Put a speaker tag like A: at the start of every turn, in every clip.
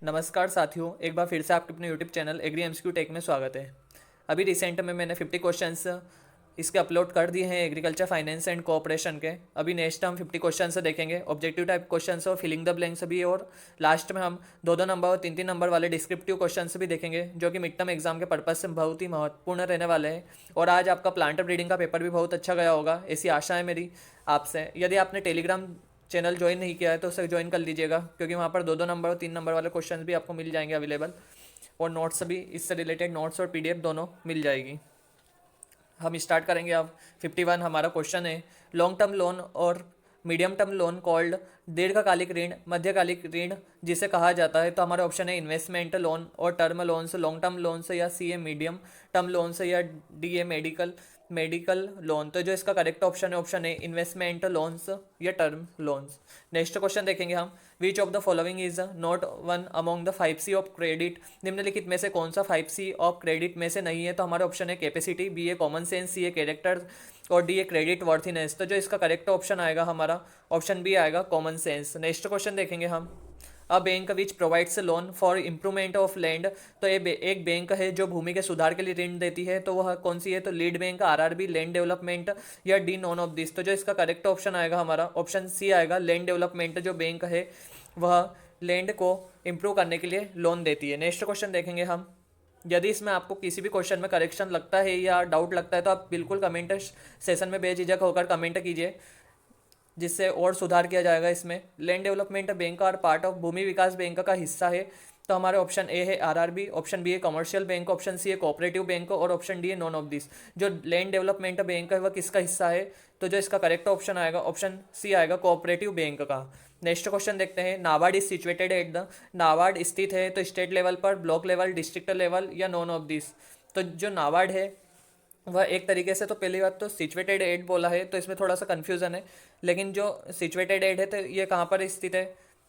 A: नमस्कार साथियों, एक बार फिर से आपके अपने YouTube channel Agri MCQ Tech में स्वागत है। अभी रिसेंट में मैंने 50 क्वेश्चंस इसके अपलोड कर दिए हैं एग्रीकल्चर फाइनेंस एंड कोऑपरेशन के। अभी नेक्स्ट हम 50 क्वेश्चंस देखेंगे, ऑब्जेक्टिव टाइप क्वेश्चंस और फिलिंग द ब्लैंक्स भी, और लास्ट में हम दो दो नंबर और तीन तीन नंबर वाले डिस्क्रिप्टिव क्वेश्चंस भी देखेंगे, जो कि मिड टर्म एग्जाम के पर्पज से बहुत ही महत्वपूर्ण रहने वाले हैं। और आज आपका प्लांट ब्रीडिंग का पेपर भी बहुत अच्छा गया होगा, ऐसी आशा है मेरी आपसे। यदि आपने टेलीग्राम चैनल ज्वाइन नहीं किया है तो उसे ज्वाइन कर लीजिएगा, क्योंकि वहाँ पर दो दो नंबर और तीन नंबर वाले क्वेश्चंस भी आपको मिल जाएंगे अवेलेबल, और नोट्स भी, इससे रिलेटेड नोट्स और पीडीएफ दोनों मिल जाएगी। हम स्टार्ट करेंगे अब। 51 हमारा क्वेश्चन है, लॉन्ग टर्म लोन और मीडियम टर्म लोन कॉल्ड, दीर्घकालिक ऋण, मध्यकालिक ऋण जिसे कहा जाता है। तो हमारा ऑप्शन है इन्वेस्टमेंट लोन और term loans, long term loans, या सी ए मीडियम टर्म लोन्स, या डी ए मेडिकल मेडिकल लोन। तो जो इसका करेक्ट ऑप्शन है, ऑप्शन है इन्वेस्टमेंट लोन्स या टर्म लोन्स। नेक्स्ट क्वेश्चन देखेंगे हम, विच of the following is not one among the 5C of credit, निम्नलिखित में से कौन सा 5C ऑफ क्रेडिट में से नहीं है। तो हमारा ऑप्शन है capacity, B a common sense, C a character, और डी ए क्रेडिट वर्थीनेस। तो जो इसका करेक्ट ऑप्शन आएगा हमारा, ऑप्शन बी आएगा कॉमन सेंस। नेक्स्ट क्वेश्चन देखेंगे हम, a bank which provides loan for improvement of land. तो ये एक बैंक है जो भूमि के सुधार के लिए ऋण देती है, तो वह कौन सी है। तो lead bank, RRB, land development, या डी नॉन ऑफ दिस। तो जो इसका करेक्ट ऑप्शन आएगा हमारा, ऑप्शन सी आएगा लैंड डेवलपमेंट। जो बैंक है वह लैंड को इम्प्रूव करने के लिए लोन देती है। नेक्स्ट क्वेश्चन देखेंगे हम, यदि इसमें आपको किसी भी क्वेश्चन में करेक्शन लगता है या डाउट लगता है तो आप बिल्कुल कमेंट सेशन में बेझिझक होकर कमेंट कीजिए, जिससे और सुधार किया जाएगा इसमें। लैंड डेवलपमेंट बैंक और पार्ट ऑफ भूमि विकास बैंक का हिस्सा है। तो हमारे ऑप्शन ए है आरआरबी, ऑप्शन बी है कमर्शियल बैंक, ऑप्शन सी है कोऑपरेटिव बैंक, और ऑप्शन डी है नॉन ऑफ दिस। जो लैंड डेवलपमेंट बैंक है वह किसका हिस्सा है। तो जो इसका करेक्ट ऑप्शन आएगा, ऑप्शन सी आएगा कोऑपरेटिव बैंक का। नेक्स्ट क्वेश्चन देखते हैं, NABARD is situated at the, NABARD स्थित है तो स्टेट लेवल पर, ब्लॉक लेवल, डिस्ट्रिक्ट लेवल, या नॉन ऑफ दिस। तो जो नाबार्ड है वह एक तरीके से, तो पहली बात तो सिचुएटेड एट बोला है तो इसमें थोड़ा सा कन्फ्यूज़न है, लेकिन जो सिचुएटेड एट है तो ये कहाँ पर स्थित है।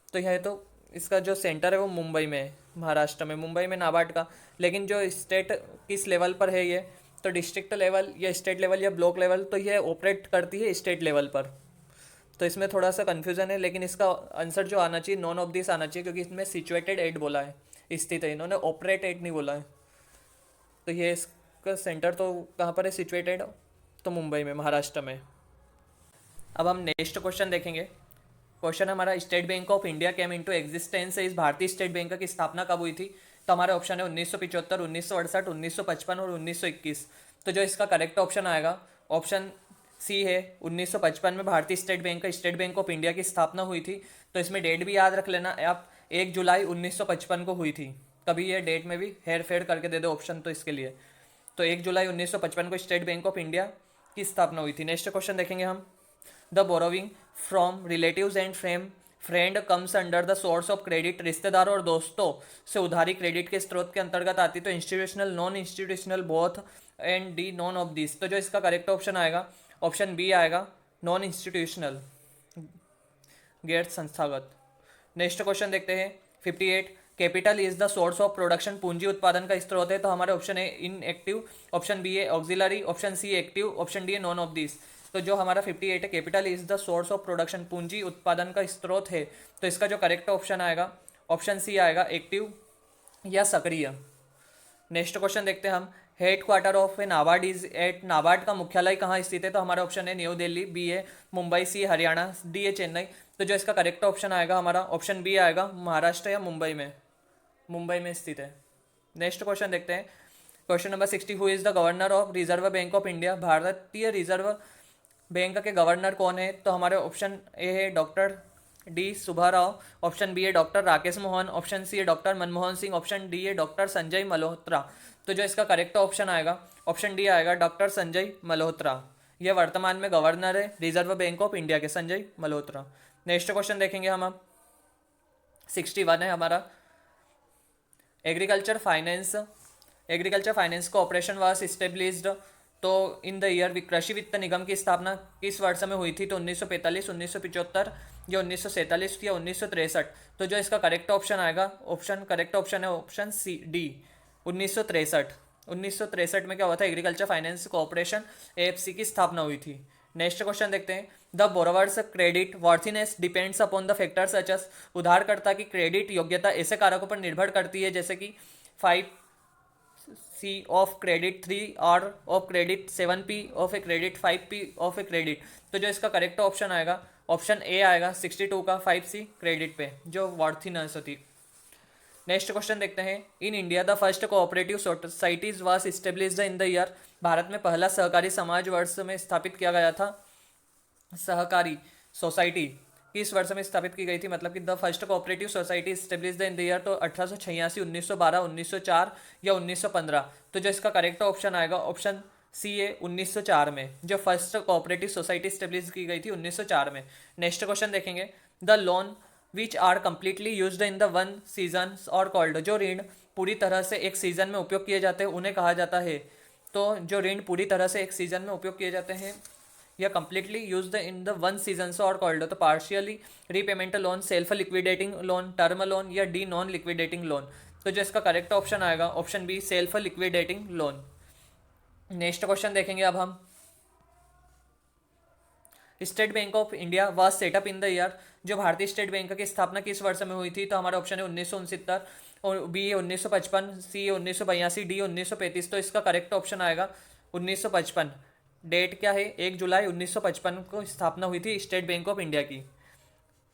A: तो यह तो इसका जो सेंटर है वो मुंबई में है, महाराष्ट्र में, मुंबई में नाबार्ड का। लेकिन जो स्टेट किस लेवल पर है ये, तो डिस्ट्रिक्ट लेवल या स्टेट लेवल या ब्लॉक लेवल, तो यह ऑपरेट करती है स्टेट लेवल पर। तो इसमें थोड़ा सा कन्फ्यूज़न है, लेकिन इसका आंसर जो आना चाहिए नॉन ऑफ दिस आना चाहिए, क्योंकि इसमें सिचुएटेड एट बोला है, स्थित है, इन्होंने ऑपरेट एट नहीं बोला है। तो ये इसका सेंटर तो कहाँ पर है सिचुएटेड, तो मुंबई में, महाराष्ट्र में। अब हम नेक्स्ट क्वेश्चन देखेंगे। क्वेश्चन हमारा, state bank of India came into existence, इस भारतीय स्टेट बैंक की स्थापना कब हुई थी। तो हमारे ऑप्शन है 1975, 1968, 1955 और 1921। तो जो इसका करेक्ट ऑप्शन आएगा, ऑप्शन सी है 1955 में भारतीय state bank, state bank of India की स्थापना हुई थी। तो इसमें डेट भी याद रख लेना आप, 1 जुलाई 1955 को हुई थी। कभी ये डेट में भी हेर फेर करके दे दो ऑप्शन तो इसके लिए। तो 1 जुलाई 1955 को स्टेट बैंक ऑफ इंडिया की स्थापना हुई थी। नेक्स्ट क्वेश्चन देखेंगे हम, the borrowing from relatives and friend comes under the source of credit, रिश्तेदारों और दोस्तों से उधारी क्रेडिट के स्रोत के अंतर्गत आती। तो institutional, non institutional, both, and D none of this. तो जो इसका करेक्ट ऑप्शन आएगा, ऑप्शन बी आएगा नॉन इंस्टीट्यूशनल, गैर संस्थागत। नेक्स्ट क्वेश्चन देखते हैं 58, capital is the source of production, पूंजी उत्पादन का स्रोत है। तो हमारे ऑप्शन है इनएक्टिव, ऑप्शन बी है auxiliary, option C active, option D है नॉन ऑफ दिस। तो जो हमारा 58 है, capital is the source of production, पूंजी उत्पादन का स्रोत है। तो इसका जो करेक्ट ऑप्शन आएगा, ऑप्शन सी आएगा एक्टिव या सक्रिय। नेक्स्ट क्वेश्चन देखते हैं हम, headquarter of a NABARD is at, NABARD का मुख्यालय कहाँ स्थित है। तो हमारा ऑप्शन है न्यू दिल्ली, बी है मुंबई, सी हरियाणा, डी है चेन्नई। तो जो इसका करेक्ट ऑप्शन आएगा हमारा, ऑप्शन बी आएगा महाराष्ट्र या मुंबई में, मुंबई में स्थित है। नेक्स्ट क्वेश्चन देखते हैं, question number 60, who is the governor of reserve bank of India, भारतीय रिजर्व बैंक के गवर्नर कौन है। तो हमारे ऑप्शन ए है doctor D Subba Rao, option B है doctor Rakesh Mohan, option C है doctor Manmohan Singh, option D है डॉक्टर संजय मल्होत्रा। तो जो इसका करेक्ट ऑप्शन आएगा, ऑप्शन डी आएगा डॉक्टर संजय मल्होत्रा। यह वर्तमान में गवर्नर है रिजर्व बैंक ऑफ इंडिया के, संजय मल्होत्रा। नेक्स्ट क्वेश्चन देखेंगे हम अब, 61 है हमारा, agriculture finance corporation was established. तो इन द ईयर, कृषि वित्त निगम की स्थापना किस वर्ष में हुई थी। तो 1945, 1975 या 1947 या 1963। तो जो इसका करेक्ट ऑप्शन आएगा, करेक्ट ऑप्शन है ऑप्शन सी डी, 1963। 1963 में क्या हुआ था, एग्रीकल्चर फाइनेंस कॉर्पोरेशन एएफसी की स्थापना हुई थी। नेक्स्ट क्वेश्चन देखते हैं, the borrower's credit worthiness depends upon the factors such as, उधारकर्ता की क्रेडिट योग्यता ऐसे कारकों पर निर्भर करती है जैसे कि 5C of credit, 3R of credit, 7P of a credit, 5P of a credit. तो जो इसका करेक्ट ऑप्शन आएगा ऑप्शन ए आएगा 62 का 5C क्रेडिट पे जो वॉर्थीनेस होती। नेक्स्ट क्वेश्चन देखते हैं, in India the first cooperative societies was established in the year, Bharat में पहला सहकारी समाज वर्ष में स्थापित किया गया था। सहकारी सोसाइटी किस वर्ष में स्थापित की गई थी, मतलब कि the first cooperative society established in the year, तो 1886, 1912, 1904 या 1915। तो जो इसका करेक्ट ऑप्शन आएगा ऑप्शन सी ए 1904 में, जो फर्स्ट कोऑपरेटिव सोसाइटी स्टेब्लिश की गई थी 1904 में। नेक्स्ट क्वेश्चन देखेंगे, the loan which are completely used in the one season और कॉल्ड, जो ऋण पूरी तरह से एक सीजन में उपयोग किए जाते हैं उन्हें कहा जाता है। तो जो ऋण पूरी तरह से एक सीजन में उपयोग किए जाते हैं या completely used in the one season और कॉल्ड, तो partially repayment loan, self liquidating loan, term loan या डी नॉन लिक्विडेटिंग लोन। तो जो इसका करेक्ट ऑप्शन आएगा option B self liquidating loan. Next question देखेंगे अब हम, state bank of India was setup in the year, जो भारतीय स्टेट बैंक की स्थापना किस वर्ष में हुई थी, तो हमारा ऑप्शन है 1969 और बी 1955, सी 1982, डी 1935। तो इसका करेक्ट ऑप्शन आएगा 1955। डेट क्या है, 1 जुलाई 1955 को स्थापना हुई थी स्टेट बैंक ऑफ इंडिया की।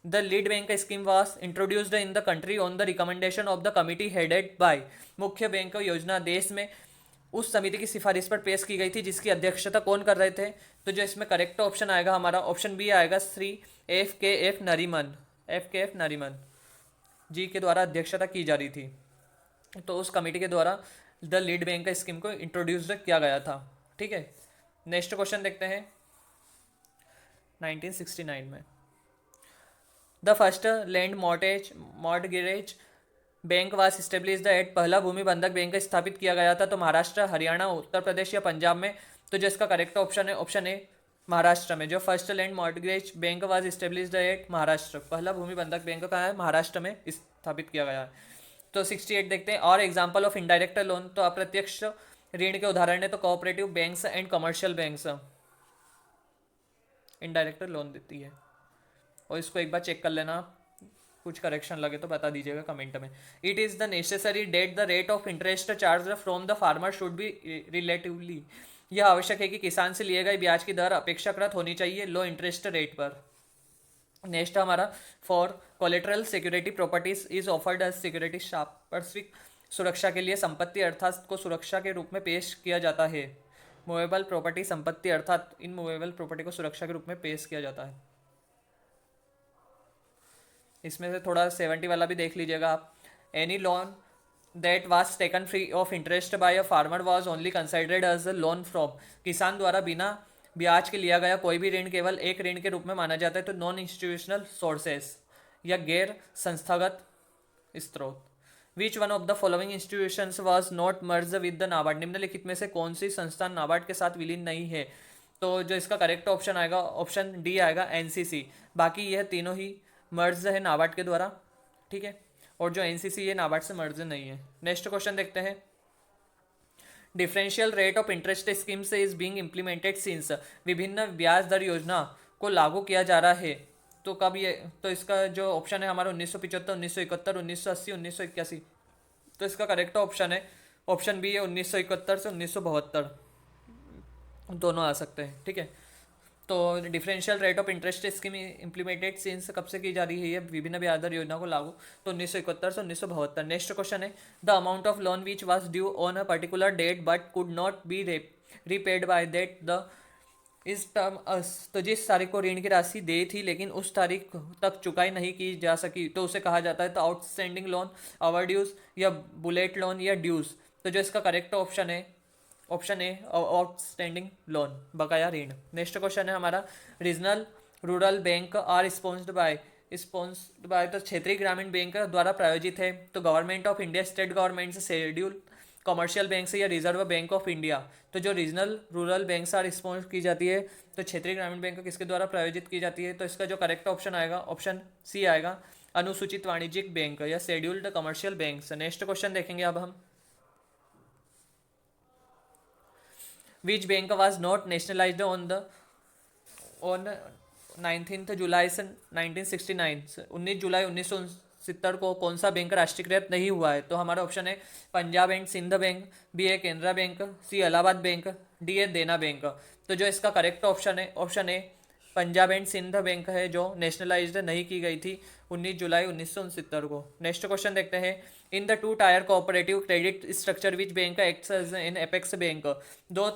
A: The lead bank scheme was introduced in the country on the recommendation of the committee headed by, मुख्य बैंक योजना देश में उस समिति की सिफारिश पर पेश की गई थी जिसकी अध्यक्षता कौन कर रहे थे। तो जो इसमें करेक्ट ऑप्शन आएगा हमारा ऑप्शन बी आएगा श्री FKF नरीमन, FKF नरीमन जी के द्वारा अध्यक्षता की जा रही थी। तो उस कमेटी के द्वारा द लीड बैंक स्कीम को इंट्रोड्यूस किया गया था। ठीक है, नेक्स्ट क्वेश्चन देखते हैं 1969 में, the first land mortgage bank was established at, पहला भूमि बंधक बैंक स्थापित किया गया था तो महाराष्ट्र, हरियाणा, उत्तर प्रदेश या पंजाब में। तो जो इसका करेक्ट ऑप्शन है ऑप्शन ए महाराष्ट्र में, जो first land mortgage bank was established at Maharashtra, पहला भूमि बंधक बैंक का है महाराष्ट्र में स्थापित किया गया है। तो 68 देखते हैं, और एग्जाम्पल ऑफ इनडायरेक्ट लोन, तो अप्रत्यक्ष ऋण के उदाहरण है तो cooperative banks and commercial banks indirect loan देती है। और इसको एक बार चेक कर लेना, कुछ करेक्शन लगे तो बता दीजिएगा कमेंट में। It is the necessary that the rate of interest charge from the farmer should be relatively, यह आवश्यक है कि किसान से लिए गए ब्याज की दर अपेक्षाकृत होनी चाहिए लो इंटरेस्ट रेट पर। नेक्स्ट हमारा, for collateral security properties is offered as security, पारस्परिक सुरक्षा के लिए संपत्ति अर्थात को सुरक्षा के रूप में पेश किया जाता है। मूवेबल प्रॉपर्टी संपत्ति अर्थात इन मूवेबल प्रॉपर्टी को सुरक्षा के रूप में पेश किया जाता है। इसमें से थोड़ा 70 वाला भी देख लीजिएगा आप, any loan that was taken free of interest by a farmer was only considered as a loan from, किसान द्वारा बिना ब्याज के लिया गया कोई भी ऋण केवल एक ऋण के रूप में माना जाता है तो नॉन इंस्टीट्यूशनल सोर्सेस या गैर संस्थागत स्रोत। Which one of the following institutions was not merge with the NABARD, निम्नलिखित में से कौन सी संस्थान नाबार्ड के साथ विलीन नहीं है। तो जो इसका करेक्ट ऑप्शन आएगा ऑप्शन डी आएगा NCC, बाकी यह तीनों ही मर्ज है नाबार्ड के द्वारा। ठीक है, और जो NCC ये नाबार्ड से मर्ज नहीं है। नेक्स्ट क्वेश्चन देखते हैं, differential rate of interest scheme से इज बीइंग इम्प्लीमेंटेड सिंस, विभिन्न ब्याज दर योजना को लागू किया जा रहा है तो कब ये, तो इसका जो ऑप्शन है हमारा 1975, 1971, 1980, 1981। तो इसका करेक्ट ऑप्शन है ऑप्शन बी है 1971 से 1972, दोनों आ सकते हैं। ठीक है, तो differential rate of interest scheme implemented since कब से की जा रही है ये विभिन्न ब्याज दर योजना को लागू, तो 1971 से 1972। नेक्स्ट क्वेश्चन है, the amount of loan which was due on a particular date but could not be repaid by that the is term as, तो जिस तारीख को ऋण की राशि दे थी लेकिन उस तारीख तक चुकाई नहीं की जा सकी तो उसे कहा जाता है तो आउटस्टैंडिंग लोन, ओवर ड्यूज या बुलेट लोन या ड्यूज। तो जो इसका करेक्ट ऑप्शन है ऑप्शन ए आउटस्टैंडिंग लोन, बकाया ऋण। नेक्स्ट क्वेश्चन है हमारा, regional rural bank are sponsored by तो क्षेत्रीय ग्रामीण बैंक द्वारा प्रायोजित है तो government of India, state government से, शेड्यूल कमर्शियल बैंक से या रिजर्व बैंक ऑफ इंडिया। तो जो regional rural bank are sponsor की जाती है तो क्षेत्रीय ग्रामीण बैंक किसके द्वारा प्रायोजित की जाती है, तो इसका जो करेक्ट ऑप्शन आएगा ऑप्शन सी आएगा अनुसूचित वाणिज्यिक बैंक या scheduled commercial bank. Next question देखेंगे अब हम, which bank was not nationalised on the on 19 जुलाई से 1969 19 जुलाई 1969 को कौन सा बैंक राष्ट्रीयकृत नहीं हुआ है? तो हमारा ऑप्शन है Punjab and Sind bank, B है Canara bank, C Allahabad bank, D है देना बैंक। तो जो इसका करेक्ट ऑप्शन है option A Punjab and Sind bank है, जो नेशनलाइज्ड नहीं की गई थी 19 जुलाई 1969 को। नेक्स्ट क्वेश्चन देखते हैं, in the two tier cooperative credit structure which bank acts as in apex bank, दो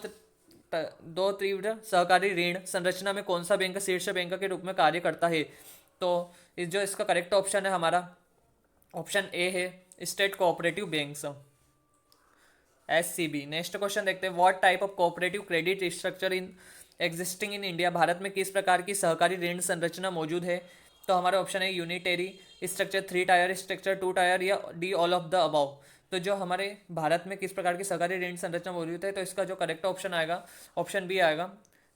A: दो तीव्र सहकारी ऋण संरचना में कौन सा बैंक शीर्ष बैंक के रूप में कार्य करता है? तो जो इसका करेक्ट ऑप्शन है हमारा ऑप्शन ए है state cooperative banks, SCB। Next question देखते हैं, what type of cooperative credit structure in existing in India, Bharat में किस प्रकार की सहकारी ऋण संरचना मौजूद है? तो हमारा ऑप्शन है unitary structure, three tier structure, two tier, या D all of the above. तो जो हमारे भारत में किस प्रकार की सहकारी ऋण संरचना मौजूद है, तो इसका जो करेक्ट ऑप्शन आएगा ऑप्शन बी आएगा,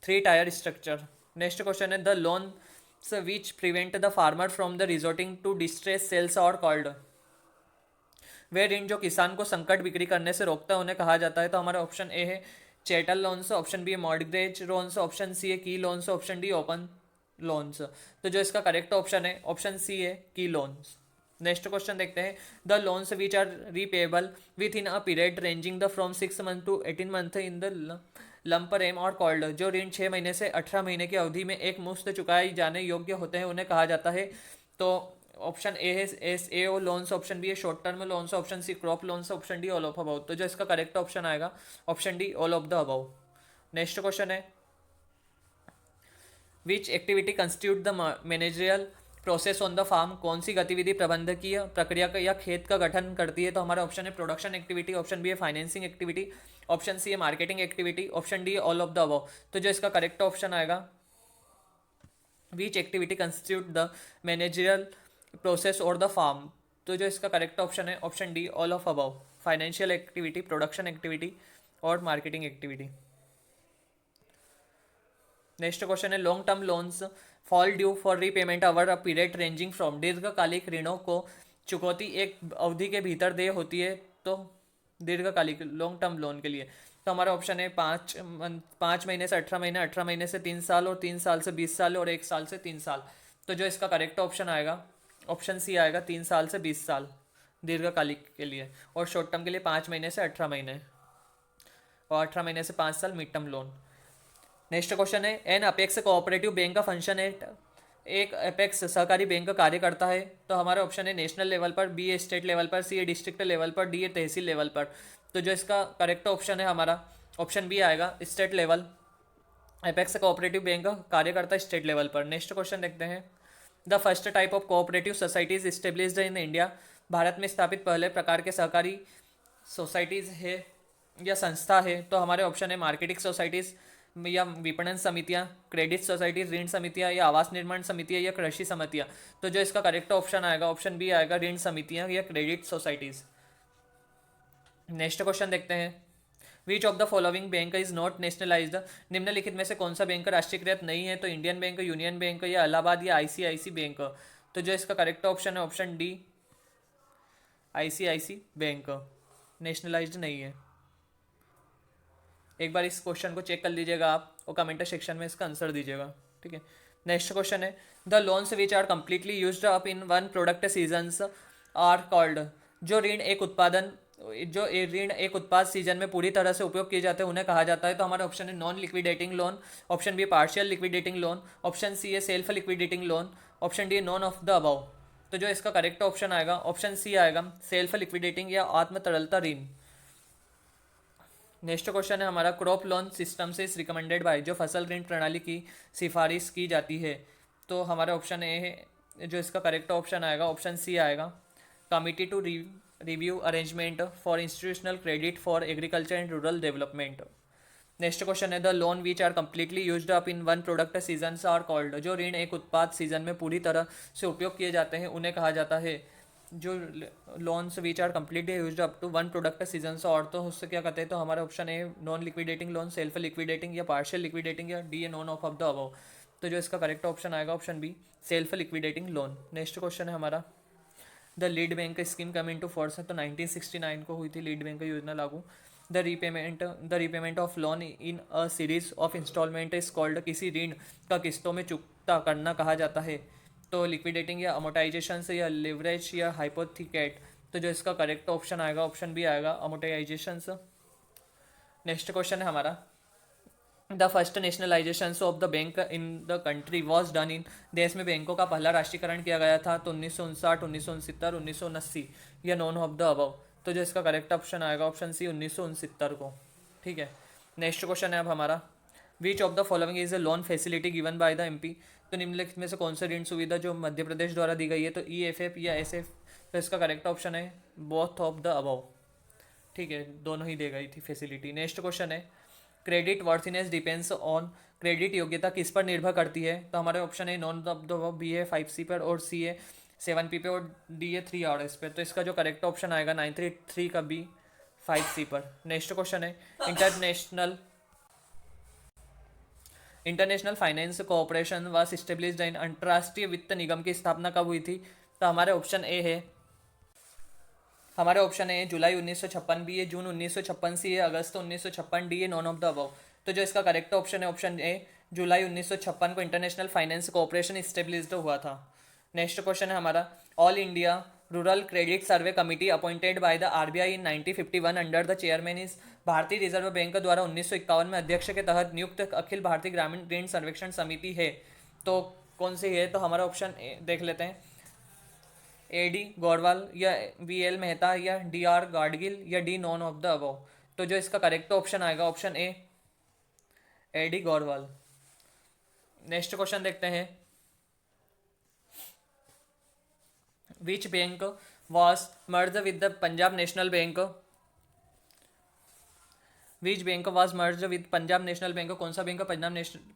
A: three tier structure. Next question है, the loans which prevent the farmer from the resorting to distress sales are called, वे ऋण जो किसान को संकट बिक्री करने से रोकता है उन्हें कहा जाता है? तो हमारा ऑप्शन ए है चैटल लोन्स, ऑप्शन बी है मॉर्गेज लोन्स, ऑप्शन सी है key loans, option D open loans. तो जो इसका करेक्ट ऑप्शन है ऑप्शन सी है की लोन्स। नेक्स्ट क्वेश्चन देखते हैं, the loans which are repayable with in a period ranging the from 6 month to 18 month in the lumper एम और called, जो ऋण 6 महीने से 18 महीने की अवधि में एक मुश्त चुकाई जाने योग्य होते हैं उन्हें कहा जाता है? तो ऑप्शन ए है S A O loans, option B है short term loans, option C crop loans, option D all of above. तो जो इसका करेक्ट ऑप्शन आएगा option D all of the above. Next question है, which activity constitute the managerial process on the farm, कौन सी गतिविधि प्रबंधकीय प्रक्रिया का या खेत का गठन करती है? तो हमारा ऑप्शन है प्रोडक्शन एक्टिविटी, ऑप्शन बी है फाइनेंसिंग एक्टिविटी, ऑप्शन सी है marketing activity, option D all of the above. तो जो इसका करेक्ट ऑप्शन आएगा, which activity constitute the managerial process or the farm, तो जो इसका करेक्ट ऑप्शन है option D all of above, financial activity, production activity और मार्केटिंग एक्टिविटी। नेक्स्ट क्वेश्चन है, long term loans fall due for repayment over a period ranging from, दीर्घकालिक ऋणों को चुकौती एक अवधि के भीतर देय होती है, तो दीर्घकालिक लॉन्ग टर्म लोन के लिए तो हमारा ऑप्शन है 5 महीने से 18 महीने, 18 महीने से 3 साल, और 3 साल से 20 साल, और 1 साल से 3 साल। तो जो इसका करेक्ट ऑप्शन आएगा ऑप्शन सी आएगा, 3 साल से 20 साल दीर्घकालिक के लिए, और शॉर्ट टर्म के लिए 5 महीने से 18 महीने, और 18 महीने से 5 साल mid term loan. Next question है, एन अपेक्स कोऑपरेटिव बैंक का फंक्शन है, एक अपेक्स सहकारी बैंक का कार्य करता है? तो हमारा ऑप्शन है नेशनल लेवल पर, बी है स्टेट लेवल पर, सी है डिस्ट्रिक्ट लेवल पर, डी है तहसील लेवल पर। तो जो इसका करेक्ट ऑप्शन है हमारा ऑप्शन बी आएगा, state level, apex cooperative bank कार्य करता है स्टेट लेवल पर। नेक्स्ट क्वेश्चन देखते हैं, the first type of cooperative societies established in India, Bharat में स्थापित पहले प्रकार के सहकारी सोसाइटीज़ है या संस्था है? तो हमारे ऑप्शन है मार्केटिंग सोसाइटीज़ या विपणन समितियां, क्रेडिट सोसाइटी, ऋण समितियां, या आवास निर्माण समितियां, या कृषि समितियां। तो जो इसका करेक्ट ऑप्शन आएगा ऑप्शन बी आएगा, ऋण समितियां या क्रेडिट सोसाइटीज। नेक्स्ट क्वेश्चन देखते हैं, विच of the following bank is not nationalised, निम्नलिखित में से कौन सा बैंक राष्ट्रीयकृत नहीं है? तो इंडियन बैंक, यूनियन बैंक, या इलाहाबाद, या ICICI बैंक। तो जो इसका करेक्ट ऑप्शन है option D, ICICI bank nationalised नहीं है। एक बार इस क्वेश्चन को चेक कर लीजिएगा आप, और कमेंट सेक्शन में इसका आंसर दीजिएगा, ठीक है। नेक्स्ट क्वेश्चन है, the loans which are completely used up in one product seasons are called, जो ऋण एक उत्पाद सीजन में पूरी तरह से उपयोग किए जाते हैं उन्हें कहा जाता है? तो हमारा ऑप्शन है non liquidating loan, option B partial liquidating loan, option C है self liquidating loan, option D none of the above. तो जो इसका करेक्ट ऑप्शन आएगा ऑप्शन सी आएगा, सेल्फ लिक्विडेटिंग या आत्म तरलता ऋण। नेक्स्ट क्वेश्चन है हमारा, क्रॉप लोन सिस्टम से इस रिकमेंडेड बाय, जो फसल ऋण प्रणाली की सिफारिश की जाती है? तो हमारा ऑप्शन ए है, जो इसका करेक्ट ऑप्शन आएगा ऑप्शन सी आएगा, committee to review arrangement for institutional credit for agriculture and rural development. Next question है, the loan which are completely used up in one product seasons are called, जो ऋण एक उत्पाद season में पूरी तरह से उपयोग किए जाते हैं उन्हें कहा जाता है? जो loans which are completely used up to one product seasons, और तो उससे क्या कहते हैं? तो हमारा ऑप्शन है non liquidating loan, self liquidating, या पार्शियल लिक्विडेटिंग, या D a none of the above. तो जो इसका करेक्ट ऑप्शन आएगा option B, self liquidating loan. Next question है हमारा, the lead bank scheme come in to force है, तो 1969 को हुई थी लीड बैंक योजना लागू। The repayment of loan in a series of installment is called, किसी ऋण का किस्तों में चुकता करना कहा जाता है। तो लिक्विडेटिंग या अमोटाइजेशन से, या लिवरेज या हाइपोथिकेट। तो जो इसका करेक्ट ऑप्शन आएगा, ऑप्शन बी आएगा, अमोटाइजेशन से। नेक्स्ट क्वेश्चन है हमारा, the first nationalisation of the bank in the country was done in, देश में बैंकों का पहला राष्ट्रीयकरण किया गया था तो 1959, 1969, 1979, या नॉन ऑफ द अबव। तो जो इसका करेक्ट ऑप्शन आएगा, ऑप्शन सी, 1969 को। ठीक है, नेक्स्ट क्वेश्चन है अब हमारा, which of the following is a loan facility given by the MP. तो निम्नलिखित में से कौन सा ऋण सुविधा जो मध्य प्रदेश द्वारा दी गई है, तो EFF या SF। तो इसका करेक्ट ऑप्शन है बोथ ऑफ द अबव। ठीक है, दोनों ही दे गई थी फैसिलिटी। नेक्स्ट क्वेश्चन है, credit worthiness depends on, credit योग्यता किस पर निर्भर करती है। तो हमारे ऑप्शन है none of the above, B है 5C पर, और सी है 7P पे, और डी है 3RS पे। तो इसका जो करेक्ट ऑप्शन आएगा 933 का बी, 5C पर। नेक्स्ट क्वेश्चन है, international finance cooperation was established in, अंतर्राष्ट्रीय वित्त निगम की स्थापना कब हुई थी। तो हमारे ऑप्शन ए जुलाई 1956, बी है जून 1956, सी है अगस्त 1956, डी है नॉन ऑफ द अबव। तो जो इसका करेक्ट ऑप्शन है, ऑप्शन ए, जुलाई 1956 को इंटरनेशनल फाइनेंस कोऑपरेशन इस्टेब्लिश्ड हुआ था। नेक्स्ट क्वेश्चन है हमारा, all India rural credit survey committee appointed by the RBI in 1951 under the chairman is, भारतीय रिजर्व बैंक द्वारा 1951 में अध्यक्ष के तहत नियुक्त अखिल भारतीय ग्रामीण ऋण सर्वेक्षण समिति है। तो कौन सी है, तो हमारा ऑप्शन देख लेते हैं, AD गौरवाल, या VL मेहता, या DR गाडगिल, या D none of the above. तो जो इसका करेक्ट ऑप्शन आएगा, option A, AD Gaurwal. Next question देखते हैं, which bank was merge with the Punjab national bank, which bank was merge with Punjab national bank, कौन सा बैंक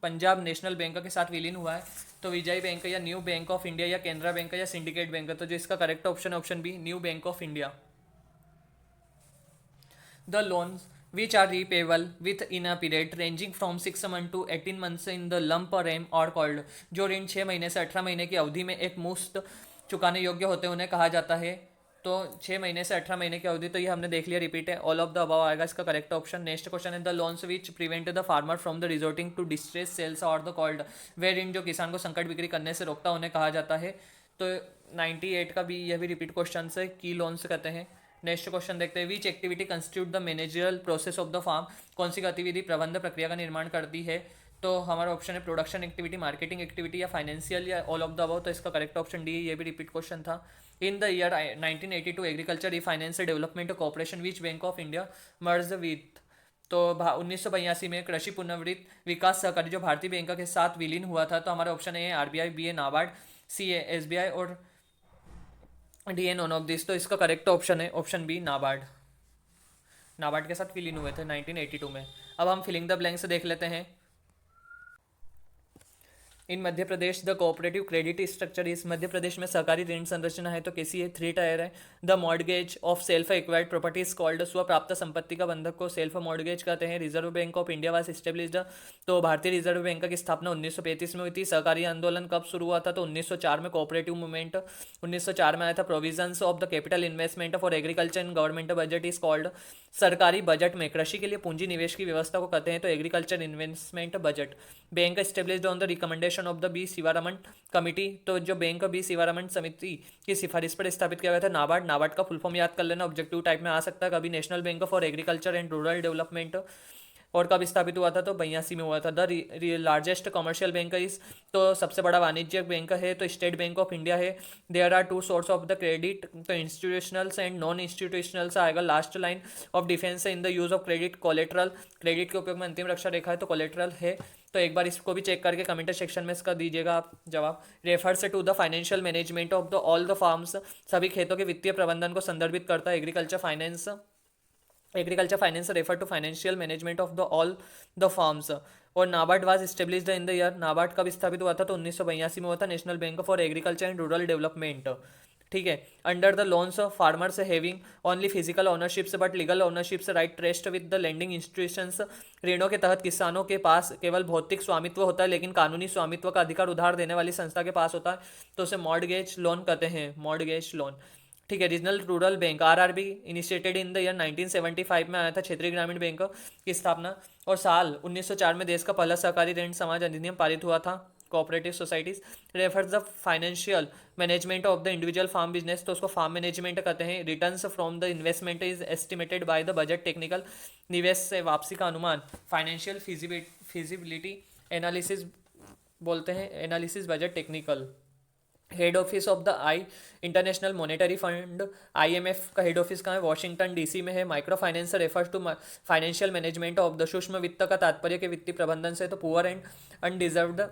A: पंजाब नेशनल बैंक के साथ विलीन हुआ है। तो विजय बैंक, या न्यू बैंक ऑफ इंडिया, या केनरा बैंक, या सिंडिकेट बैंक। तो जो इसका करेक्ट ऑप्शन है, option B, new bank of India. The loans which are repayable with in a period ranging from 6 month to 18 months in the lump रेम are called, जो ऋण 6 महीने से 18 महीने की अवधि में एक मुश्त चुकाने योग्य होते हैं उन्हें कहा जाता है। तो 6 महीने से 18 महीने की अवधि, तो ये हमने देख लिया, रिपीट है, ऑल ऑफ द अबव आएगा इसका करेक्ट ऑप्शन। नेक्स्ट क्वेश्चन है, the loans which prevent the farmer from the resorting to distress sales are the called, वे ऋण जो किसान को संकट बिक्री करने से रोकता उन्हें कहा जाता है। तो 98 का भी, यह भी रिपीट क्वेश्चन है, की लोन्स कहते हैं। नेक्स्ट क्वेश्चन देखते हैं, which activity constitute the managerial process of the farm, कौन सी गतिविधि प्रबंध प्रक्रिया का निर्माण करती है। तो हमारा ऑप्शन है प्रोडक्शन एक्टिविटी, मार्केटिंग एक्टिविटी, या फाइनेंशियल, या ऑल ऑफ द अबव। तो इसका करेक्ट ऑप्शन डी है, ये भी रिपीट क्वेश्चन था। इन the year 1982 agriculture refinance development corporation which bank of India merge with, तो 1982 में कृषि पुनर्वृत्त विकास सहकारी जो भारतीय बैंक के साथ विलीन हुआ था। तो हमारा ऑप्शन है RBI, बी है नाबार्ड, सी है SBI, और डी है नॉन ऑफ दिस। तो इसका करेक्ट ऑप्शन है, ऑप्शन बी, नाबार्ड। नाबार्ड के साथ विलीन हुए थे 1982 में। अब हम फिलिंग द ब्लैंक्स देख लेते हैं। इन Madhya Pradesh the cooperative credit structure इस, मध्य प्रदेश में सहकारी ऋण संरचना है तो कैसी है, 3 टायर है। The mortgage of self acquired properties called, स्वप्राप्त संपत्ति का बंधक को सेल्फ मॉर्गेज कहते हैं। Reserve bank of India was established, तो भारतीय रिजर्व बैंक की स्थापना 1935 में हुई थी। सहकारी आंदोलन कब शुरू हुआ था, तो 1904 में। कोऑपरेटिव मूवमेंट 1904 में आया था। Provisions of the capital investment for agriculture in government budget is called, सरकारी बजट में कृषि के लिए पूंजी निवेश की व्यवस्था को कहते हैं तो agriculture investment budget. Bank established on the recommendation of the B Sivaraman committee, तो जो बैंक बी सीवारामन समिति की सिफारिश पर स्थापित किया गया था। नाबार्ड, नाबार्ड का फुल फॉर्म याद कर लेना, ऑब्जेक्टिव टाइप में आ सकता है कभी। National bank for agriculture and rural development, और कब स्थापित हुआ था, तो 82 में हुआ था। The largest commercial bank is, तो सबसे बड़ा वाणिज्यिक बैंक है तो स्टेट बैंक ऑफ इंडिया है। There are 2 source of the credit, तो इंस्टीट्यूशनल्स एंड नॉन इंस्टीट्यूशनल्स आएगा। Last line of defence in the use of credit collateral, credit के उपयोग में अंतिम रक्षा रेखा है तो कोलेट्रल है। तो एक बार इसको भी चेक करके कमेंट सेक्शन में इसका दीजिएगा आप जवाब। Refers to the financial management of the all the farms, सभी खेतों के वित्तीय प्रबंधन को संदर्भित करता है। Agriculture finance refer to financial management of the all the farms. और NABARD was established in the year, NABARD कब स्थापित हुआ था, तो 1982 में हुआ था। National bank for agriculture and rural development, ठीक है। Under the loans of farmers having only physical ownerships but legal ownerships right trust with the lending institutions, ऋणों के तहत किसानों के पास केवल भौतिक स्वामित्व होता है लेकिन कानूनी स्वामित्व का अधिकार उधार देने वाली संस्था के पास होता है तो उसे मॉर्गेज लोन कहते हैं, मॉर्गेज लोन। ठीक है। Regional rural bank RRB initiated in the year 1975 में आया था, क्षेत्रीय ग्रामीण बैंक की स्थापना। और साल 1904 में देश का पहला सहकारी ऋण समाज अधिनियम पारित हुआ था। Cooperative societies refers the financial management of the individual farm business, तो उसको फार्म मैनेजमेंट कहते हैं। Returns from the investment is estimated by the budget, technical निवेश से वापसी का अनुमान। फाइनेंशियल फिजिबिलिटी एनालिसिस बोलते हैं, analysis budget technical. Head office of the international monetary fund IMF का हेड ऑफिस कहाँ है? वॉशिंगटन डीसी में है। Micro finance refers to financial management of the, सूक्ष्म वित्त का तात्पर्य के वित्तीय प्रबंधन से, तो poor and undeserved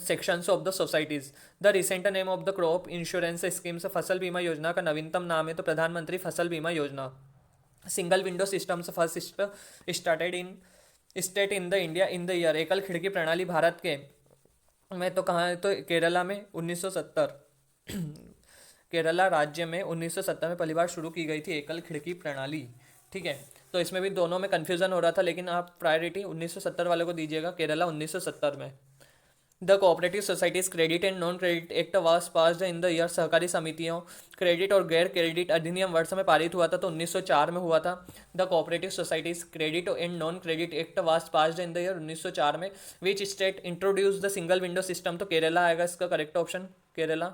A: sections of the societies. The recent name of the crop insurance schemes, फसल बीमा योजना का नवीनतम नाम है तो प्रधानमंत्री फसल बीमा योजना। Single window systems first started in state in the India in the year, एकल खिड़की प्रणाली भारत के में तो कहाँ है? तो केरला में 1970 केरला राज्य में 1970 में पहली बार शुरू की गई थी एकल खिड़की प्रणाली। ठीक है, तो इसमें भी दोनों में कन्फ्यूजन हो रहा था, लेकिन आप प्रायोरिटी 1970 वाले को दीजिएगा, केरला 1970 में। The cooperative societies credit and non credit act was passed in the year, सहकारी समितियों क्रेडिट और गैर क्रेडिट अधिनियम वर्ष में पारित हुआ था, तो 1904 में हुआ था। The cooperative societies credit and non credit act was passed in the year 1904 में। Which state introduce the single window system, तो केरला आएगा इसका करेक्ट ऑप्शन, केरला।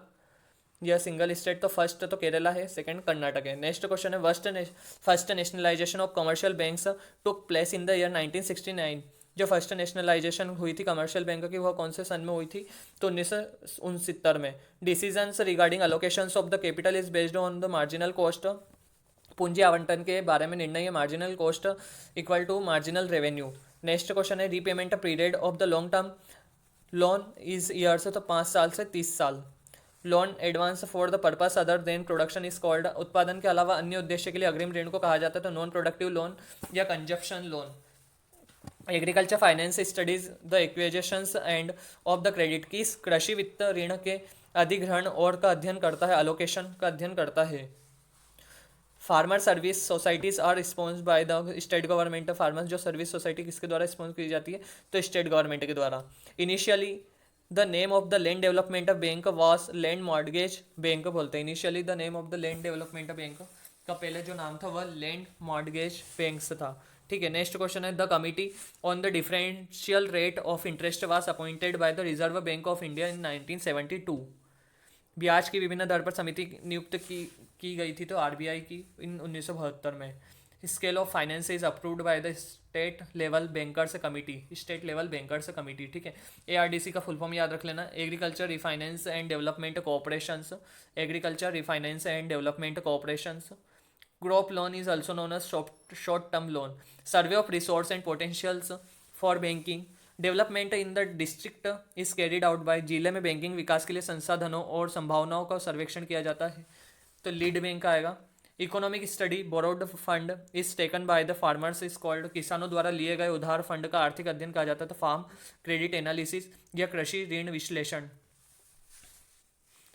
A: यह सिंगल स्टेट तो फर्स्ट तो केरला है, सेकंड कर्नाटक है। नेक्स्ट क्वेश्चन है first nationalisation of commercial banks took place in the year 1969। जो फर्स्ट नेशनलाइजेशन हुई थी कमर्शियल बैंक की, वह कौन से सन में हुई थी? तो 1969 में। Decisions regarding allocations of the capital is based on the marginal cost, पूंजी आवंटन के बारे में निर्णय है marginal cost equal to marginal revenue. Next question है repayment period of the long term loan is years, तो 5 साल से 30 साल। Loan advance for the purpose other than production is called, उत्पादन के अलावा अन्य उद्देश्य के लिए अग्रिम ऋण को कहा जाता है, तो नॉन प्रोडक्टिव लोन या consumption loan. Agriculture finance studies the acquisitions end of the credit, की कृषि वित्त ऋण के अधिग्रहण और का अध्ययन करता है, अलोकेशन का अध्ययन करता है। Farmer service societies are response by the state government, farmer जो सर्विस सोसाइटी किसके द्वारा रिस्पॉन्स की जाती है? तो स्टेट गवर्नमेंट के द्वारा। Initially the name of the land development bank was land mortgage bank बोलते हैं। Initially the name of the land development bank का पहले जो नाम था वह लैंड मॉर्गेज बैंक था। ठीक है, नेक्स्ट क्वेश्चन है the committee on the differential rate of interest was appointed by the reserve bank of India in 1972। ब्याज की विभिन्न दर पर समिति नियुक्त की गई थी, तो आरबीआई की इन 1972 में। Scale of finance is approved by the state level bankers committee, state level bankers committee. ठीक है, एआरडीसी का फुल फॉर्म याद रख लेना, agriculture refinance and development cooperations, agriculture refinance and development cooperations. Crop loan is also known as short-term loan. Survey of resource and potentials for banking development in the district is carried out by, जिले में banking विकास के लिए संसाधनों और संभावनाओं का सर्वेक्षण किया जाता है, तो लीड बैंक का आएगा। Economic study borrowed fund is taken by the farmers is called, किसानों द्वारा लिए गए उधार फंड का आर्थिक अध्ययन कहा जाता है, तो फार्म क्रेडिट एनालिसिस या कृषि ऋण विश्लेषण।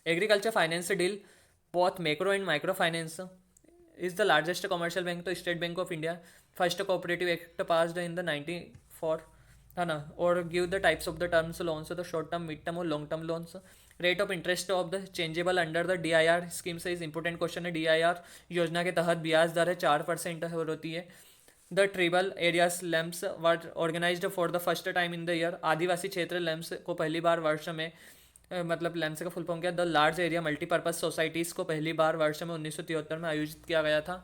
A: Agriculture finance deal both macro and micro finance is the largest commercial bank, तो state bank of India. First cooperative act passed in the 94 है ना। और give the types of the terms loans, तो short term, mid term और long term loans. Rate of interest of the changeable under the DIR scheme से is important question है। DIR योजना के तहत ब्याज दर है 4% होती है। The tribal areas LAMPS were organised for the first time in the year, आदिवासी क्षेत्र लैम्प्स को पहली बार वर्ष में मतलब लैम्प्स का फुल फॉर्म क्या? The large area multipurpose societies को पहली बार वर्ष में 1973 में आयोजित किया गया था,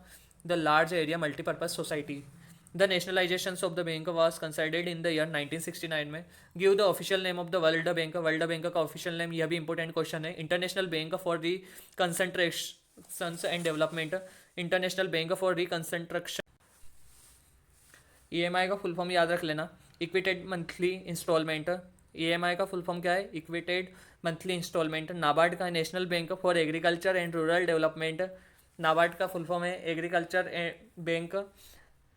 A: the large area multipurpose society. The nationalisation of the bank was considered in the year 1969 में। Give the official name of the world bank, world bank का ऑफिशियल नेम, यह भी इंपॉर्टेंट क्वेश्चन है। International bank for reconstruction and development, international bank for reconstruction. EMI का full form याद रख लेना, इक्विटेड monthly instalment. EMI का फुल फॉर्म क्या है? इक्विटेड मंथली इंस्टॉलमेंट। नाबार्ड का national bank for agriculture and rural development, NABARD का फुल फॉर्म है एग्रीकल्चर बैंक,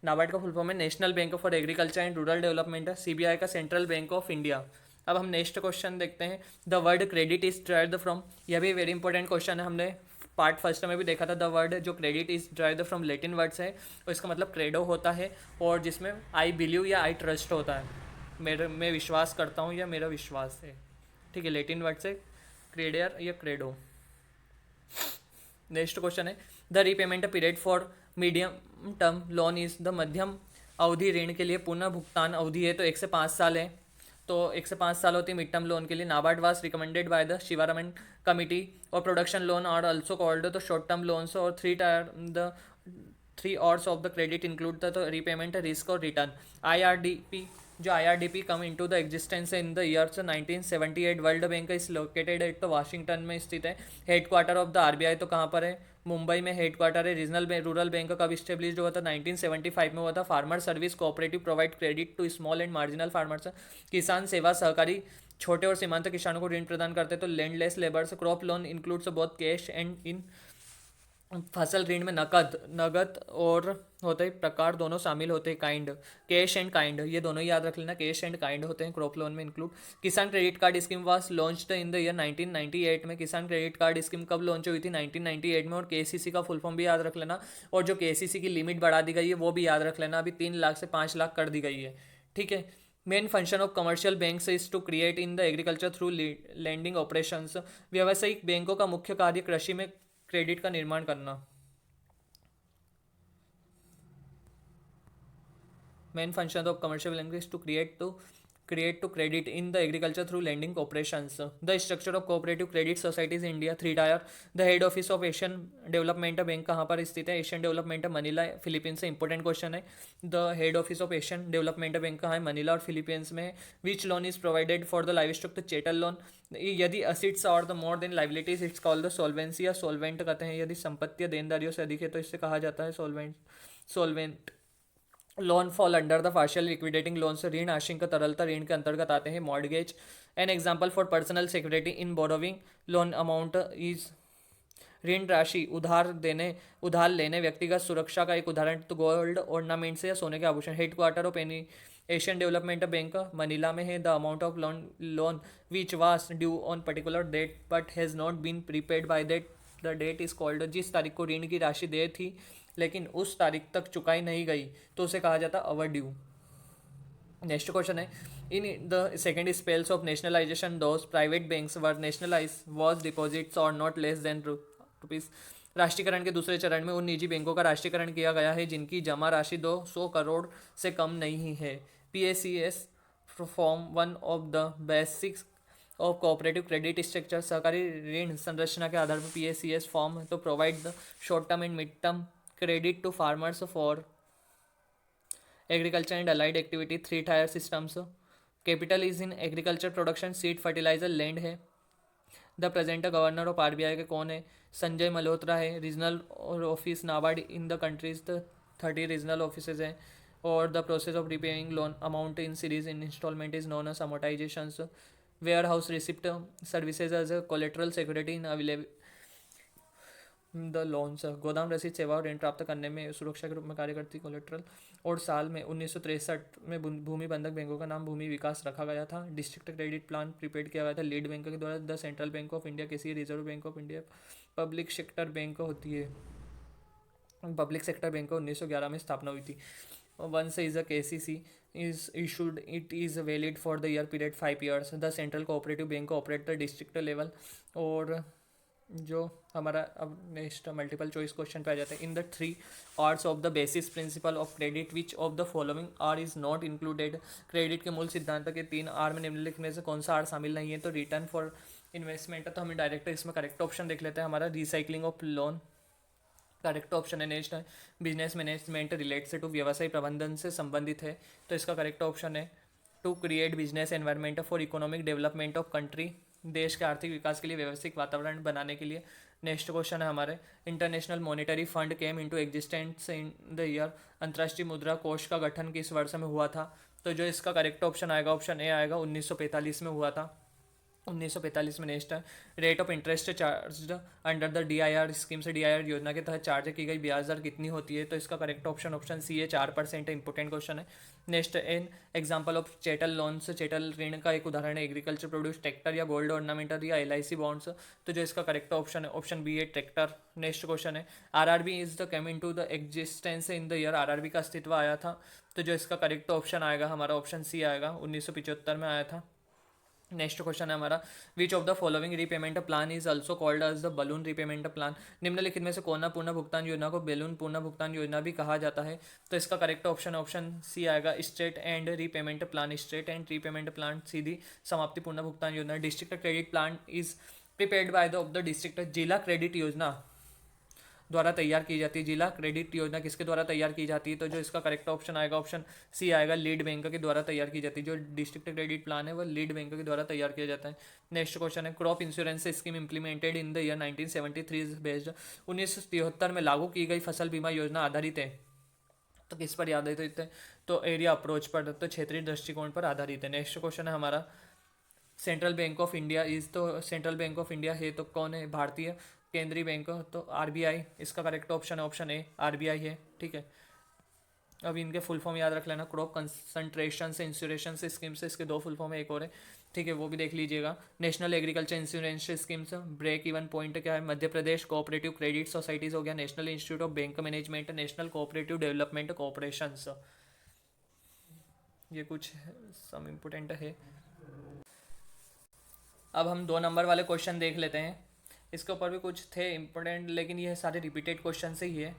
A: नाबार्ड का फुल फॉर्म है national bank for agriculture and rural development. CBI का सेंट्रल बैंक ऑफ इंडिया। अब हम नेक्स्ट क्वेश्चन देखते हैं, the word credit is derived from, यह भी वेरी इंपॉर्टेंट क्वेश्चन है, हमने पार्ट फर्स्ट में भी देखा था। द वर्ड जो credit is derived from Latin words है, और इसका मतलब क्रेडो होता है, और जिसमें आई बिलीव या आई ट्रस्ट होता है, मैं विश्वास करता हूँ या मेरा विश्वास है। ठीक है, लेटिन वर्ड से क्रेडियर या क्रेडो। नेक्स्ट क्वेश्चन है the repayment period for medium term loan is the मध्यम अवधि ऋण के लिए पुनः भुगतान अवधि है तो 1 से 5 साल है। तो 1 से 5 साल होती है मिड टर्म लोन के लिए। NABARD was recommended by the Shivaraman committee और production loan are also called the short term loans और the three R's of the credit include the repayment risk और रिटर्न। IRDP जो IRDP come into the existence in the years 1978। World bank is located at the Washington में स्थित है। Headquarter of the RBI तो कहाँ पर है? मुंबई में हेडक्वार्टर है। रीजनल रूरल बैंक कब स्टेब्लिश हुआ था? 1975 में हुआ था। Farmer service cooperative provide credit to small and marginal farmers. किसान सेवा सहकारी छोटे और सीमांत किसानों को ऋण प्रदान करते तो landless labours. Crop loan includes both cash and in फसल ऋण में नगद और होते हैं प्रकार दोनों शामिल होते हैं। काइंड कैश एंड काइंड ये दोनों याद रख लेना, कैश एंड काइंड होते हैं क्रॉप लोन में इंक्लूड। किसान credit card scheme was launched in the year 1998 में। किसान क्रेडिट कार्ड स्कीम कब लॉन्च हुई थी? 1998 में। और KCC का फुल फॉर्म भी याद रख लेना और जो KCC की लिमिट बढ़ा दी गई है वो भी याद रख लेना, अभी 3 लाख से 5 लाख कर दी गई है। ठीक है। Main function of commercial banks is to create in the agriculture through landing operations. व्यावसायिक बैंकों का मुख्य कार्य कृषि में क्रेडिट का निर्माण करना। Main function of commercial bank is to create to credit in the agriculture through lending operations. The structure of cooperative credit societies in India 3 tier. The head office of Asian Development Bank कहाँ पर स्थित है? Asian development Manila Philippines से। Important question है। The head office of Asian development bank कहाँ है? Manila और Philippines में है। Which loan is provided for the livestock? The chattel loan. यदि assets are the more than liabilities it's called the solvency या solvent कहते हैं। यदि संपत्ति या देनदारियों से अधिक है तो इससे कहा जाता है solvent. Loan fall under the partial liquidating loans. ऋण आशंका तरलता ऋण के अंतर्गत आते हैं। Mortgage an example for personal security in borrowing. Loan amount is ऋण राशि उधार लेने व्यक्तिगत सुरक्षा का एक उदाहरण तो गोल्ड ऑर्नामेंट्स या सोने के आभूषण। Headquarter of any Asian development bank Manila में है। The amount of loan which was due on particular date but has not been prepaid by that the date is called. जिस तारीख को ऋण की राशि दे थी लेकिन उस तारीख तक चुकाई नहीं गई तो उसे कहा जाता ओवर ड्यू। नेक्स्ट क्वेश्चन है in the second spells of nationalisation those private banks were nationalise was deposits और नॉट लेस देन रुपीज। राष्ट्रीयकरण के दूसरे चरण में उन निजी बैंकों का राष्ट्रीयकरण किया गया है जिनकी जमा राशि 200 करोड़ से कम नहीं है। PACS form 1 of the basics of cooperative credit structure. सहकारी ऋण संरचना के आधार पर PACS फॉर्म तो provide the short term and mid term credit to farmers for agriculture and allied activity 3 tier systems. Capital is in agriculture production, seed, fertilizer, land है। The present governor of RBI के कौन है? संजय मल्होत्रा है। Regional office NABARD in the countries 30 regional office हैं। और the process of repaying loan amount in series in installment is known as amortisations. Warehouse receipt services as a collateral security in available the loans. गोदाम रसीद सेवा और ऋण प्राप्त करने में सुरक्षा के रूप में कार्य करती कोलेट्रल। और साल में 1963 में भूमि बंधक बैंकों का नाम भूमि विकास रखा गया था। डिस्ट्रिक्ट क्रेडिट प्लान प्रीपेड किया गया था लीड बैंक के द्वारा। The central bank of India किसी reserve bank of India public sector bank होती है। पब्लिक सेक्टर बैंक 1911 में स्थापना हुई थी। Once is a KCC is issued, it is valid for the year period 5 years. The central cooperative bank operate the district level। और जो हमारा अब नेक्स्ट मल्टीपल चॉइस क्वेश्चन पे आ जाता है। In the 3 arts of the basis principle of credit which of the following are is not included. Credit के मूल सिद्धांत के 3 आर में निम्नलिखित में से कौन सा आर शामिल नहीं है? तो रिटर्न फॉर इन्वेस्टमेंट है तो हमें डायरेक्ट इसमें करेक्ट ऑप्शन देख लेते हैं हमारा recycling of loan correct option है। नेक्स्ट है बिजनेस मैनेजमेंट रिलेट से टू व्यवसाय प्रबंधन से संबंधित है तो इसका करेक्ट ऑप्शन है to create business environment for economic development of country. देश के आर्थिक विकास के लिए व्यवस्थित वातावरण बनाने के लिए। नेक्स्ट क्वेश्चन है हमारे international monetary fund came into existence in the year. अंतर्राष्ट्रीय मुद्रा कोष का गठन किस वर्ष में हुआ था? तो जो इसका करेक्ट ऑप्शन आएगा ऑप्शन ए आएगा 1945 में हुआ था। 1945 में। नेक्स्ट है rate of interest charge under the DIR scheme से DIR योजना के तहत चार्ज की गई ब्याज दर कितनी होती है? तो इसका करेक्ट ऑप्शन ऑप्शन सी है 4% है। इंपॉर्टेंट क्वेश्चन है। Next an example of chattel loans. Chattel ऋण का एक उदाहरण है एग्रीकल्चर प्रोड्यूस ट्रैक्टर या गोल्ड ऑर्नामेंटल या LIC बॉन्ड्स। तो जो इसका करेक्ट ऑप्शन है ऑप्शन बी है ट्रैक्टर। नेक्स्ट क्वेश्चन है RRB is the come in to the existence in the year. RRB का अस्तित्व आया था तो जो इसका करेक्ट ऑप्शन आएगा हमारा ऑप्शन सी आएगा 1975 में आया था। नेक्स्ट क्वेश्चन है हमारा, which of the following repayment plan is also called as the balloon repayment plan. निम्नलिखित में से कौन सा पूर्ण भुगतान योजना को बैलून पूर्ण भुगतान योजना भी कहा जाता है। तो इसका करेक्ट ऑप्शन सी आएगा, straight end repayment plan. Straight end repayment plan सीधी समाप्ति पूर्ण भुगतान योजना। District credit plan is prepared by the of the district. जिला क्रेडिट योजना द्वारा तैयार की जाती है। जिला क्रेडिट योजना किसके द्वारा तैयार की जाती है। तो जो इसका करेक्ट ऑप्शन आएगा ऑप्शन सी आएगा, लीड बैंक के द्वारा तैयार की जाती है। जो डिस्ट्रिक्ट क्रेडिट प्लान है वो लीड बैंक के द्वारा तैयार किया जाता है। नेक्स्ट क्वेश्चन है, crop insurance scheme implemented in the year 1973 is based. 1973 में लागू की गई फसल बीमा योजना आधारित है। तो किस पर आधारित है। तो एरिया अप्रोच पर, तो क्षेत्रीय दृष्टिकोण पर आधारित है। नेक्स्ट क्वेश्चन है हमारा, central bank of India is. तो सेंट्रल बैंक ऑफ इंडिया है तो कौन है, भारतीय केंद्रीय बैंक। तो आरबीआई इसका करेक्ट ऑप्शन है, ऑप्शन ए आरबीआई है। ठीक है, अब इनके फुल फॉर्म याद रख लेना, क्रॉप कंसंट्रेशन से इंश्योरेंस से स्कीम से, इसके दो फुल फॉर्म है, एक और है। ठीक है, वो भी देख लीजिएगा। National agriculture insurance schemes, break even point क्या है, Madhya Pradesh cooperative credit societies हो गया, national institute of bank management, national cooperative development corporation. ये कुछ सम इम्पोर्टेंट है। अब हम 2 नंबर वाले क्वेश्चन देख लेते हैं। इसके ऊपर भी कुछ थे इम्पोर्टेंट, लेकिन ये सारे रिपीटेड क्वेश्चन से ही है।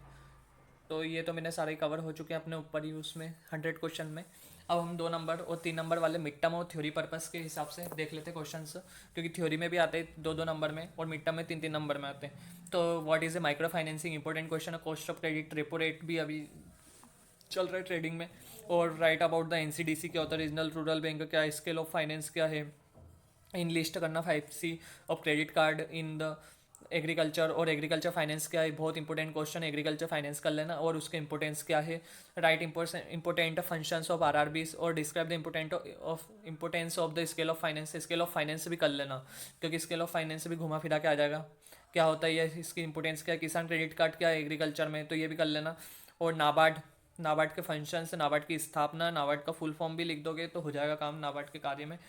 A: तो ये तो मैंने सारे कवर हो चुके हैं अपने ऊपर ही, उसमें 100 क्वेश्चन में। अब हम 2 नंबर और 3 नंबर वाले मिड टर्म और थ्योरी पर्पस के हिसाब से देख लेते हैं क्वेश्चंस, क्योंकि थ्योरी में भी आते हैं 2-2 नंबर में और मिड टर्म में 3-3 नंबर में आते हैं। तो what is a micro financing, important question है। Cost of credit, repo rate भी अभी चल रहा है ट्रेडिंग में। और राइट अबाउट द एनसीडीसी क्या होता है, रीजनल रूरल बैंक क्या है, स्केल ऑफ फाइनेंस क्या है, इन लिस्ट करना 5C of credit card in the agriculture. और एग्रीकल्चर फाइनेंस क्या है, बहुत इंपॉर्टेंट क्वेश्चन है, एग्रीकल्चर फाइनेंस कर लेना। और उसके इंपॉर्टेंस क्या है, right important functions of RRBs, और describe the importance of the scale of finance. Scale of finance भी कर लेना, क्योंकि स्केल ऑफ फाइनेंस भी घुमा फिरा के आ जाएगा, क्या होता है ये, इसकी इंपॉर्टेंस क्या है। किसान क्रेडिट कार्ड क्या है एग्रीकल्चर में, तो ये भी कर लेना। और नाबार्ड, नाबार्ड के फंक्शंस, नाबार्ड की स्थापना, नाबार्ड का फुल फॉर्म भी लिख दोगे तो हो जाएगा काम नाबार्ड के कार्य में।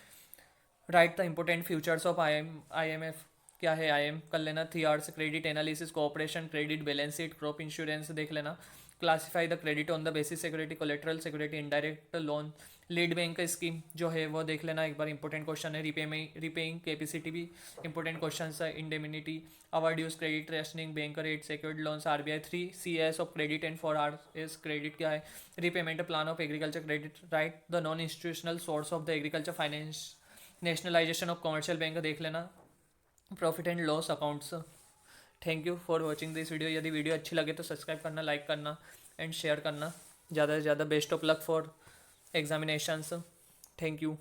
A: Right the important futures of IMF क्या है, IM कर लेना। 3 hours credit analysis, cooperation, credit balance sheet, crop insurance देख लेना। Classify the credit on the basis security, collateral security, indirect loan, lead bank scheme जो है वो देख लेना एक बार, इंपॉर्टेंट क्वेश्चन है। रिपेइंग कैपेसिटी भी इंपॉर्टेंट क्वेश्चन है। Indemnity, overdues, credit rationing, bank rate, secured loans, RBI 3CS of credit and 4RS credit क्या है, repayment plan of agriculture credit. Right the non institutional source of the agriculture finance, nationalisation of commercial bank देख लेना, profit and loss accounts. Thank you for watching this video. यदि video अच्छी लगे तो subscribe करना, like करना and share करना। ज़्यादा से ज़्यादा best of luck for examinations. Thank you.